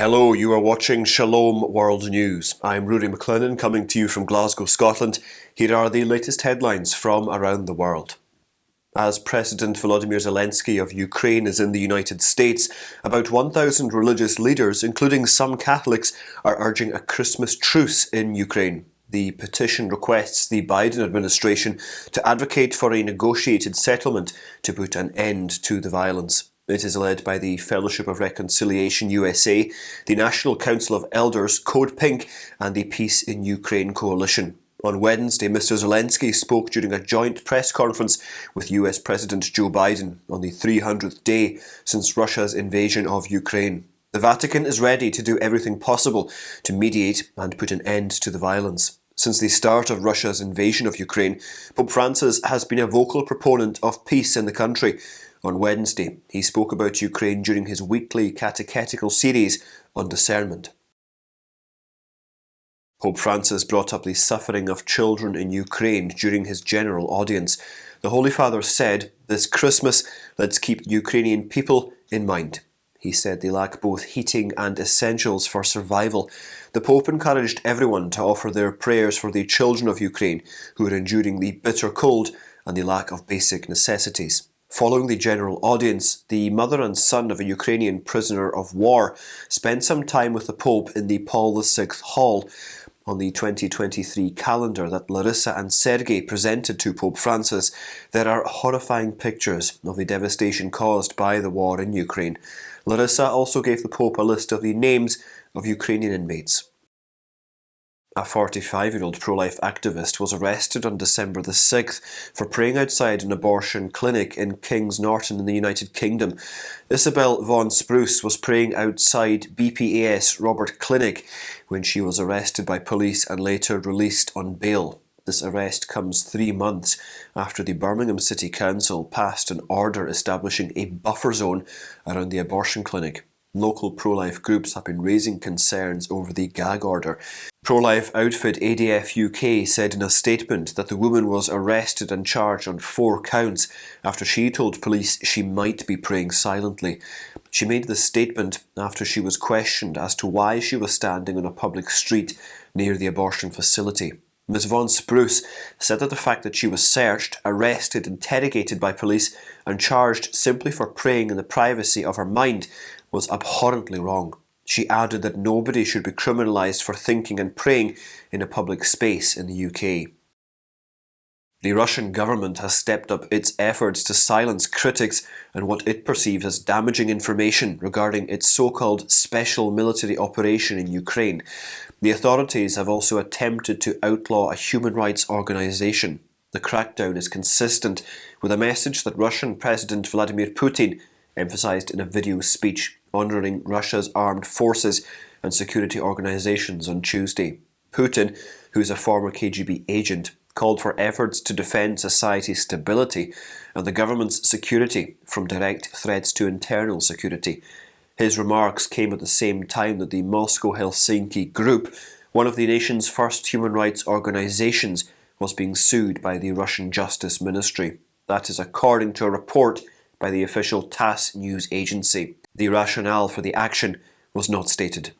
Hello, you are watching Shalom World News. I'm Rudy McLennan coming to you from Glasgow, Scotland. Here are the latest headlines from around the world. As President Volodymyr Zelensky of Ukraine is in the United States, about 1,000 religious leaders, including some Catholics, are urging a Christmas truce in Ukraine. The petition requests the Biden administration to advocate for a negotiated settlement to put an end to the violence. It is led by the Fellowship of Reconciliation USA, the National Council of Elders, Code Pink, and the Peace in Ukraine Coalition. On Wednesday, Mr. Zelensky spoke during a joint press conference with US President Joe Biden on the 300th day since Russia's invasion of Ukraine. The Vatican is ready to do everything possible to mediate and put an end to the violence. Since the start of Russia's invasion of Ukraine, Pope Francis has been a vocal proponent of peace in the country. On Wednesday, he spoke about Ukraine during his weekly catechetical series on discernment. Pope Francis brought up the suffering of children in Ukraine during his general audience. The Holy Father said, "This Christmas, let's keep Ukrainian people in mind." He said they lack both heating and essentials for survival. The Pope encouraged everyone to offer their prayers for the children of Ukraine who are enduring the bitter cold and the lack of basic necessities. Following the general audience, the mother and son of a Ukrainian prisoner of war spent some time with the Pope in the Paul VI Hall. On the 2023 calendar that Larissa and Sergei presented to Pope Francis, there are horrifying pictures of the devastation caused by the war in Ukraine. Larissa also gave the Pope a list of the names of Ukrainian inmates. A 45-year-old pro-life activist was arrested on December the 6th for praying outside an abortion clinic in Kings Norton in the United Kingdom. Isabel von Spruce was praying outside BPAS Robert Clinic when she was arrested by police and later released on bail. This arrest comes 3 months after the Birmingham City Council passed an order establishing a buffer zone around the abortion clinic. Local pro-life groups have been raising concerns over the gag order. Pro-life outfit ADF UK said in a statement that the woman was arrested and charged on 4 counts after she told police she might be praying silently. She made this statement after she was questioned as to why she was standing on a public street near the abortion facility. Ms. von Spruce said that the fact that she was searched, arrested, interrogated by police and charged simply for praying in the privacy of her mind was abhorrently wrong. She added that nobody should be criminalised for thinking and praying in a public space in the UK. The Russian government has stepped up its efforts to silence critics and what it perceives as damaging information regarding its so-called special military operation in Ukraine. The authorities have also attempted to outlaw a human rights organisation. The crackdown is consistent with a message that Russian President Vladimir Putin emphasised in a video speech honouring Russia's armed forces and security organisations on Tuesday. Putin, who is a former KGB agent, called for efforts to defend society's stability and the government's security from direct threats to internal security. His remarks came at the same time that the Moscow-Helsinki Group, one of the nation's first human rights organisations, was being sued by the Russian Justice Ministry. That is according to a report by the official TASS news agency. The rationale for the action was not stated.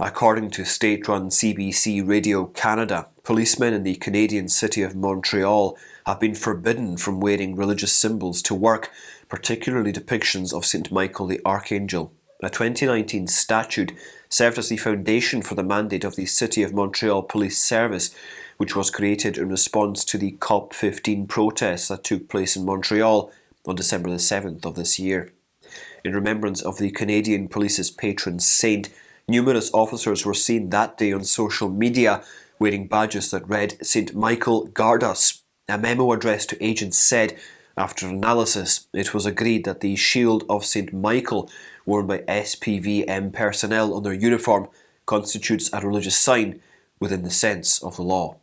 According to state-run CBC Radio Canada, policemen in the Canadian city of Montreal have been forbidden from wearing religious symbols to work, particularly depictions of St. Michael the Archangel. A 2019 statute served as the foundation for the mandate of the City of Montreal Police Service, which was created in response to the COP15 protests that took place in Montreal on December the 7th of this year. In remembrance of the Canadian Police's patron saint, numerous officers were seen that day on social media wearing badges that read "St. Michael Guard Us." A memo addressed to agents said, after analysis, it was agreed that the shield of St. Michael worn by SPVM personnel on their uniform constitutes a religious sign within the sense of the law.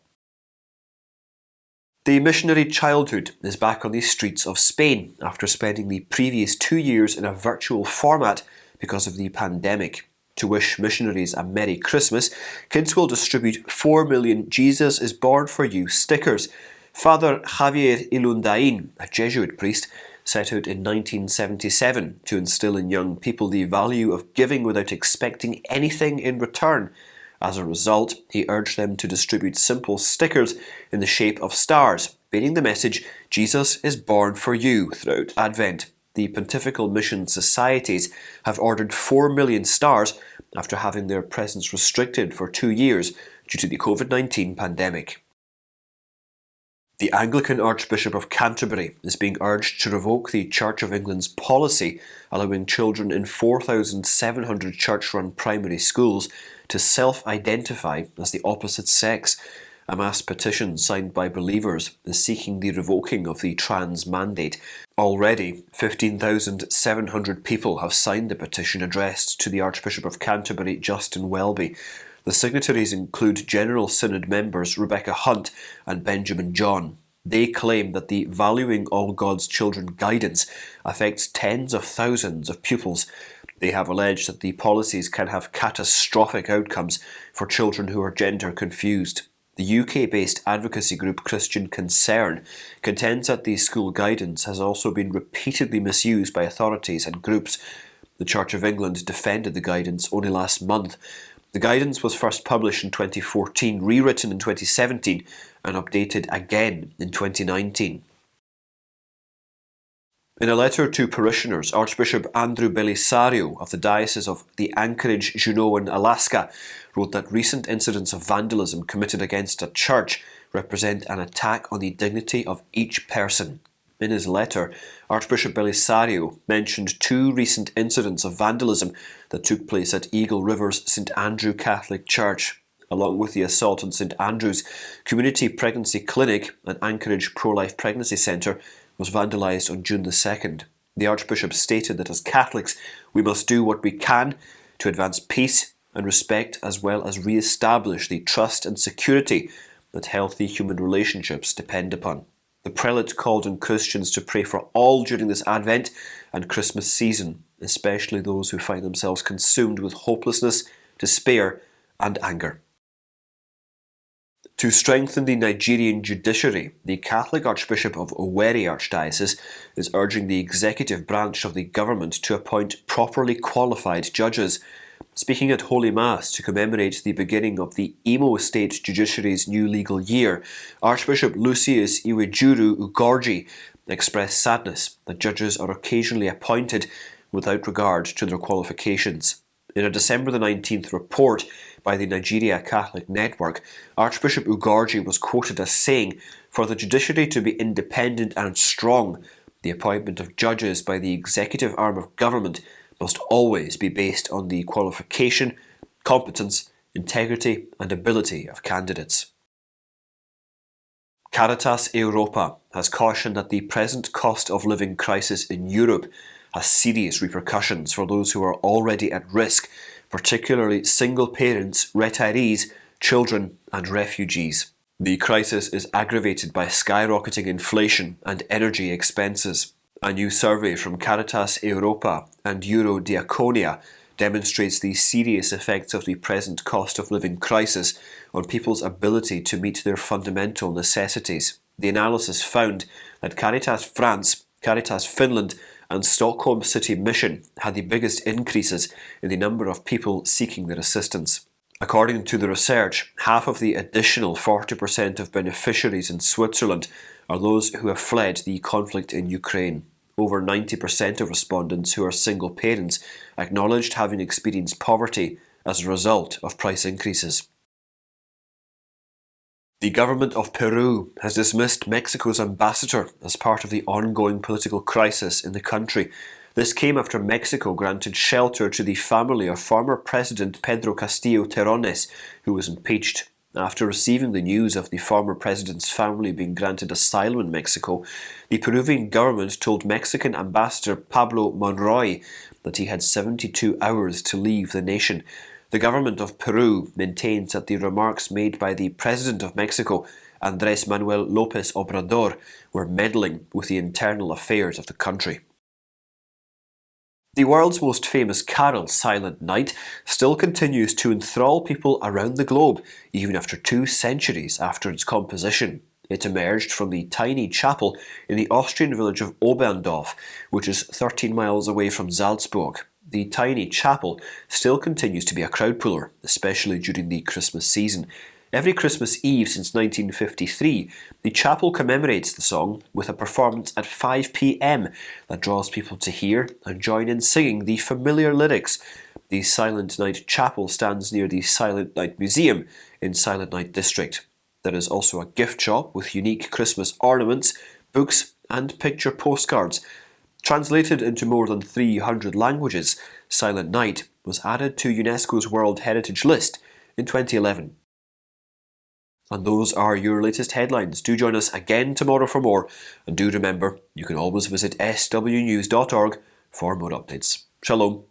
The missionary childhood is back on the streets of Spain after spending the previous 2 years in a virtual format because of the pandemic. To wish missionaries a Merry Christmas, kids will distribute 4 million Jesus is Born for You stickers. Father Javier Ilundain, a Jesuit priest, set out in 1977 to instill in young people the value of giving without expecting anything in return. As a result, he urged them to distribute simple stickers in the shape of stars, bearing the message, "Jesus is born for you," throughout Advent. The Pontifical Mission Societies have ordered 4 million stars after having their presence restricted for 2 years due to the COVID-19 pandemic. The Anglican Archbishop of Canterbury is being urged to revoke the Church of England's policy allowing children in 4,700 church-run primary schools to self-identify as the opposite sex. A mass petition signed by believers is seeking the revoking of the trans mandate. Already, 15,700 people have signed the petition addressed to the Archbishop of Canterbury, Justin Welby. The signatories include General Synod members Rebecca Hunt and Benjamin John. They claim that the Valuing All God's Children guidance affects tens of thousands of pupils. They have alleged that the policies can have catastrophic outcomes for children who are gender confused. The UK-based advocacy group Christian Concern contends that the school guidance has also been repeatedly misused by authorities and groups. The Church of England defended the guidance only last month. The guidance was first published in 2014, rewritten in 2017, and updated again in 2019. In a letter to parishioners, Archbishop Andrew Belisario of the Diocese of the Anchorage, Juneau in Alaska wrote that recent incidents of vandalism committed against a church represent an attack on the dignity of each person. In his letter, Archbishop Belisario mentioned 2 recent incidents of vandalism that took place at Eagle River's St Andrew Catholic Church. Along with the assault on St Andrew's, Community Pregnancy Clinic and Anchorage Pro-Life Pregnancy Centre was vandalised on June the 2nd. The Archbishop stated that as Catholics, we must do what we can to advance peace and respect as well as re-establish the trust and security that healthy human relationships depend upon. The prelate called on Christians to pray for all during this Advent and Christmas season, especially those who find themselves consumed with hopelessness, despair, and anger. To strengthen the Nigerian judiciary, the Catholic Archbishop of Owerri Archdiocese is urging the executive branch of the government to appoint properly qualified judges. Speaking at Holy Mass to commemorate the beginning of the Imo State Judiciary's new legal year, Archbishop Lucius Iwejuru Ugorji expressed sadness that judges are occasionally appointed without regard to their qualifications. In a December the 19th report by the Nigeria Catholic Network, Archbishop Ugorji was quoted as saying, "For the judiciary to be independent and strong, the appointment of judges by the executive arm of government must always be based on the qualification, competence, integrity and ability of candidates." Caritas Europa has cautioned that the present cost of living crisis in Europe has serious repercussions for those who are already at risk, particularly single parents, retirees, children and refugees. The crisis is aggravated by skyrocketing inflation and energy expenses. A new survey from Caritas Europa and Eurodiaconia demonstrates the serious effects of the present cost of living crisis on people's ability to meet their fundamental necessities. The analysis found that Caritas France, Caritas Finland and Stockholm City Mission had the biggest increases in the number of people seeking their assistance. According to the research, half of the additional 40% of beneficiaries in Switzerland are those who have fled the conflict in Ukraine. Over 90% of respondents who are single parents acknowledged having experienced poverty as a result of price increases. The government of Peru has dismissed Mexico's ambassador as part of the ongoing political crisis in the country. This came after Mexico granted shelter to the family of former President Pedro Castillo Terrones, who was impeached. After receiving the news of the former president's family being granted asylum in Mexico, the Peruvian government told Mexican ambassador Pablo Monroy that he had 72 hours to leave the nation. The government of Peru maintains that the remarks made by the President of Mexico, Andrés Manuel López Obrador, were meddling with the internal affairs of the country. The world's most famous carol, Silent Night, still continues to enthrall people around the globe, even after 2 centuries after its composition. It emerged from the tiny chapel in the Austrian village of Oberndorf, which is 13 miles away from Salzburg. The tiny chapel still continues to be a crowd puller, especially during the Christmas season. Every Christmas Eve since 1953, the chapel commemorates the song with a performance at 5 p.m. that draws people to hear and join in singing the familiar lyrics. The Silent Night Chapel stands near the Silent Night Museum in Silent Night District. There is also a gift shop with unique Christmas ornaments, books and picture postcards. Translated into more than 300 languages, Silent Night was added to UNESCO's World Heritage List in 2011. And those are your latest headlines. Do join us again tomorrow for more, and do remember, you can always visit swnews.org for more updates. Shalom.